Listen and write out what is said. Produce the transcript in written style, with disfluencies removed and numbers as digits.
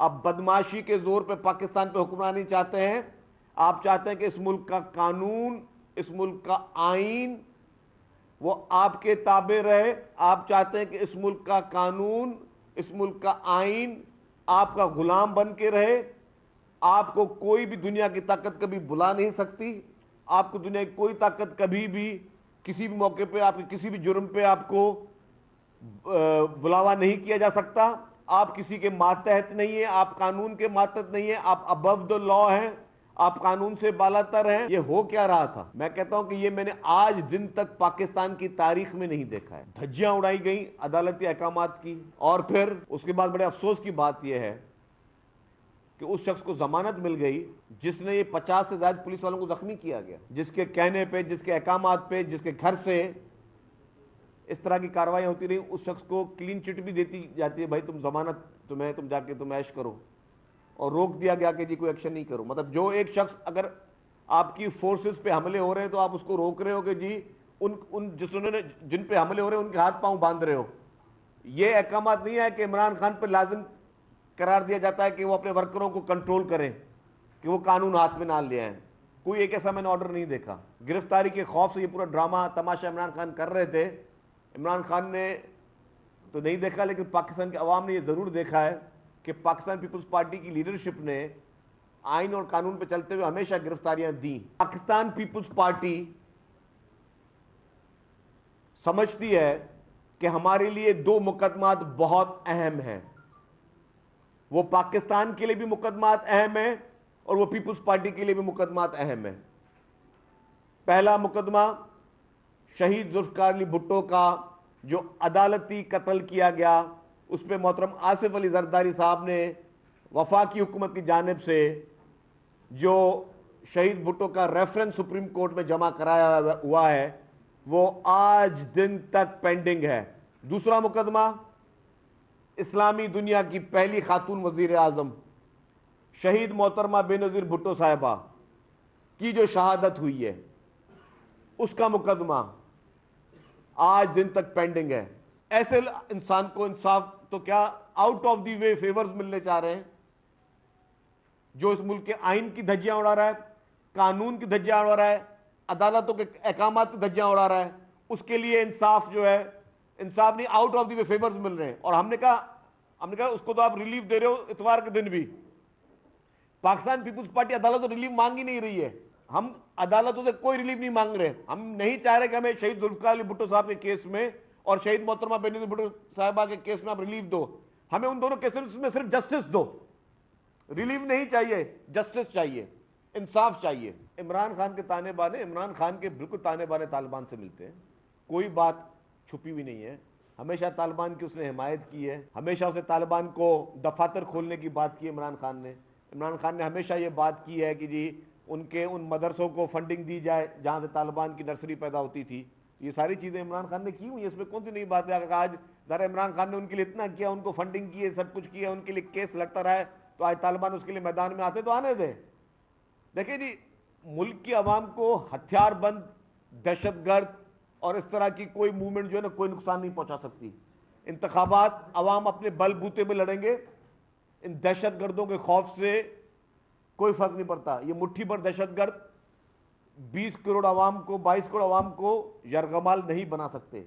आप बदमाशी के जोर पे पाकिस्तान पे हुक्मरानी चाहते हैं। आप चाहते हैं कि इस मुल्क का कानून, इस मुल्क का आइन वो आपके ताबे रहे। आप चाहते हैं कि इस मुल्क का कानून, इस मुल्क का आइन आपका गुलाम बन के रहे। आपको कोई भी दुनिया की ताकत कभी बुला नहीं सकती। आपको दुनिया की कोई ताकत कभी भी किसी भी मौके पे, आपके किसी भी जुर्म पे आपको बुलावा नहीं किया जा सकता। आप किसी के मातहत नहीं है, आप कानून के मातहत नहीं है, आप अबव द लॉ हैं, आप कानून से बालातर हैं। ये हो क्या रहा था? मैं कहता हूं कि ये मैंने आज दिन तक पाकिस्तान की तारीख में नहीं देखा है। धज्जियां उड़ाई गई अदालती अहकामात की, और फिर उसके बाद बड़े अफसोस की बात यह है कि उस शख्स को जमानत मिल गई जिसने ये 50 से ज्यादा पुलिस वालों को जख्मी किया गया, जिसके कहने पे, जिसके अहकामात पे, जिसके घर से इस तरह की कार्रवाई होती रही। उस शख्स को क्लीन चिट भी देती जाती है, भाई तुम जमानत, तुम जाके तुम ऐश करो, और रोक दिया गया कि जी कोई एक्शन नहीं करो। मतलब जो एक शख्स, अगर आपकी फोर्सेस पे हमले हो रहे हैं तो आप उसको रोक रहे हो कि जी उन जिन पे हमले हो रहे हैं उनके हाथ पांव बांध रहे हो। ये अहकामात नहीं है कि इमरान खान पर लाजिम करार दिया जाता है कि वो अपने वर्करों को कंट्रोल करें, कि वो कानून हाथ में ना ले आए। कोई एक ऐसा मैंने ऑर्डर नहीं देखा। गिरफ्तारी के खौफ से ये पूरा ड्रामा तमाशा इमरान खान कर रहे थे। इमरान खान ने तो नहीं देखा, लेकिन पाकिस्तान की अवाम ने यह जरूर देखा है कि पाकिस्तान पीपल्स पार्टी की लीडरशिप ने आइन और कानून पर चलते हुए हमेशा गिरफ्तारियां दी। पाकिस्तान पीपल्स पार्टी समझती है कि हमारे लिए दो मुकदमात बहुत अहम हैं। वो पाकिस्तान के लिए भी मुकदमात अहम है और वो पीपल्स पार्टी के लिए भी मुकदमात अहम है। पहला मुकदमा शहीद जुल्फकार अली भुट्टो का जो अदालती कत्ल किया गया, उस पर मोहतरम आसिफ अली जरदारी साहब ने वफाकी हुकूमत की जानिब से जो शहीद भुट्टो का रेफरेंस सुप्रीम कोर्ट में जमा कराया हुआ है, वो आज दिन तक पेंडिंग है। दूसरा मुकदमा इस्लामी दुनिया की पहली खातून वजीर आजम शहीद मोहतरमा बेनजीर भुट्टो साहिबा की जो शहादत हुई है, उसका मुकदमा आज दिन तक पेंडिंग है। ऐसे इंसान को इंसाफ तो क्या, out of the way favours मिलने चाह रहे हैं, जो इस मुल्क के आइन की धज्जियां उड़ा रहा है, कानून की धज्जियां उड़ा रहा है, अदालतों के अहकामात की धज्जियां उड़ा रहा है। उसके लिए इंसाफ जो है, इंसाफ नहीं, out of the way favours मिल रहे हैं। और हमने कहा उसको तो आप रिलीफ दे रहे हो इतवार के दिन भी। पाकिस्तान पीपल्स पार्टी अदालत से रिलीफ मांग ही नहीं रही है। हम अदालतों से कोई रिलीफ नहीं मांग रहे। हम नहीं चाह रहे कि हमें शहीद जुल्फकार अली भुट्टो साहब के केस में और शहीद मोहतरमा बेनजीर भुट्टो साहिबा के केस में आप रिलीफ दो। हमें उन दोनों केसेस में सिर्फ जस्टिस दो। रिलीफ नहीं चाहिए, जस्टिस चाहिए, इंसाफ चाहिए। इमरान खान के ताने बाने, इमरान खान के बिल्कुल ताने बाने तालिबान से मिलते हैं। कोई बात छुपी हुई नहीं है। हमेशा तालिबान की उसने हिमायत की है, हमेशा उसने तालिबान को दफातर खोलने की बात की है। इमरान खान ने हमेशा ये बात की है कि जी उनके उन मदरसों को फंडिंग दी जाए जहाँ से तालिबान की नर्सरी पैदा होती थी। ये सारी चीज़ें इमरान खान ने की हुई है, इसमें कौन सी नई बात है। आज ज़रा इमरान खान ने उनके लिए इतना किया, उनको फंडिंग की है, सब कुछ किया, उनके लिए केस लड़ता रहा है, तो आज तालिबान उसके लिए मैदान में आते तो आने दें। देखिए जी, मुल्क की आवाम को हथियारबंद, दहशतगर्द और इस तरह की कोई मूवमेंट जो है ना, कोई नुकसान नहीं पहुंचा सकती। इंतखाबात अवाम अपने बलबूते में लड़ेंगे। इन दहशतगर्दों के खौफ से कोई फर्क नहीं पड़ता। ये मुट्ठी भर दहशतगर्द 20 करोड़ आवाम को, 22 करोड़ आवाम को यरगमाल नहीं बना सकते।